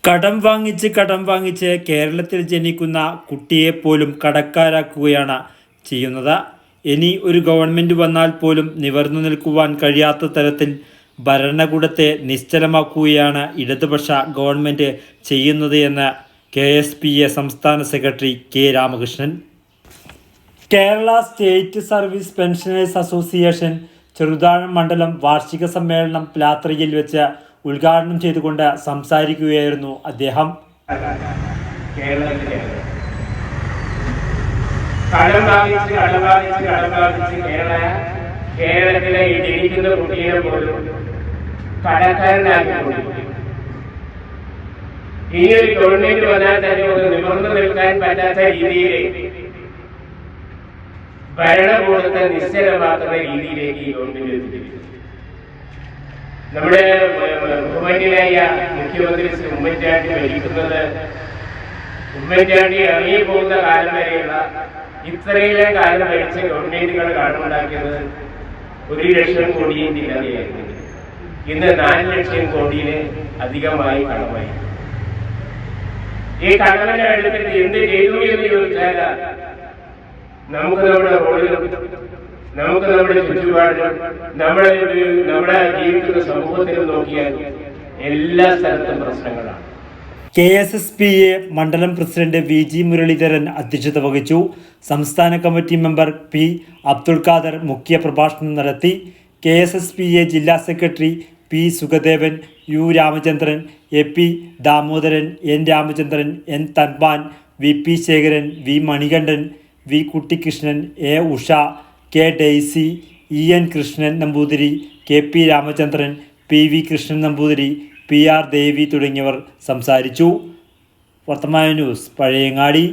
കടം വാങ്ങിച്ച് കേരളത്തിൽ ജനിക്കുന്ന കുട്ടിയെപ്പോലും കടക്കാരാക്കുകയാണ് ചെയ്യുന്നത്. ഇനി ഒരു ഗവൺമെൻറ് വന്നാൽ പോലും നിവർന്നു നിൽക്കുവാൻ കഴിയാത്ത തരത്തിൽ ഭരണകൂടത്തെ നിശ്ചലമാക്കുകയാണ് ഇടതുപക്ഷ ഗവൺമെൻറ് ചെയ്യുന്നത് എന്ന് KSPA സംസ്ഥാന secretary K. Ramakrishnan. Kerala state service pensioners association Cheruthazham മണ്ഡലം വാർഷിക സമ്മേളനം പ്ലാത്രയിൽ വെച്ച് ഉദ്ഘാടനം ചെയ്തുകൊണ്ട് സംസാരിക്കുകയായിരുന്നു അദ്ദേഹം. കേരളത്തിലെ ജനിക്കുന്ന കുട്ടിയെ പോലും കടക്കാരനാക്കിക്കൊണ്ടിരിക്കും. ഈ ഒരു ഗവൺമെന്റ് വന്നാൽ തന്നെ ഒന്ന് നിവർന്നു നിൽക്കാൻ പറ്റാത്ത രീതിയിൽ ഭരണകൂടത്തെ നിശ്ചലമാക്കുന്ന രീതിയിലേക്ക് ഈ ഗവൺമെന്റ് എത്തിയിരിക്കുന്നു. നമ്മുടെ ബഹുമാന്യനായ മുഖ്യമന്ത്രി ശ്രീ ഉമ്മൻചാണ്ടി ഭരിക്കുന്നത് ഉമ്മൻചാണ്ടി ഇറങ്ങിപ്പോകുന്ന കാലം വരെയുള്ള ഇത്രയിലെ കാലം ഭരിച്ച ഗവൺമെന്റുകൾ കടമുണ്ടാക്കിയത് 1 ലക്ഷം കോടിയും ഇല്ലാതെയായിരുന്നു. ഇന്ന് 4 ലക്ഷം കോടിയില് അധികമായി കടമായി. ഈ കടമനെ എടുത്തിട്ട് എന്ത് ചെയ്തു എന്ന് ചോദിച്ചാൽ നമുക്ക് നമ്മുടെ റോഡിലും നമുക്ക് നമ്മുടെ ചുറ്റുപാടിലും നമ്മുടെ ജീവിക്കുന്ന സമൂഹത്തിലും നോക്കിയാൽ എല്ലാ സ്ഥലത്തും പ്രശ്നങ്ങളാണ്. KSSPA മണ്ഡലം പ്രസിഡന്റ് VG മുരളീധരൻ അധ്യക്ഷത വഹിച്ചു. സംസ്ഥാന committee member P. Abdul Khader മുഖ്യ പ്രഭാഷണം നടത്തി. KSSPA ജില്ലാ secretary P. Sukhadevan, U. Ramachandran, AP Damodaran, N. Ramachandran, N. Thampan, VP Sekharan, V. Manikandan, V. Kuttikrishnan, A. Usha, K. Daisy, EN. Krishnan Namboothiri, KP Ramachandran, PV Krishnan Namboothiri, PR Devi തുടങ്ങിയവർ സംസാരിച്ചു. വർത്തമാന ന്യൂസ് പഴയങ്ങാടി.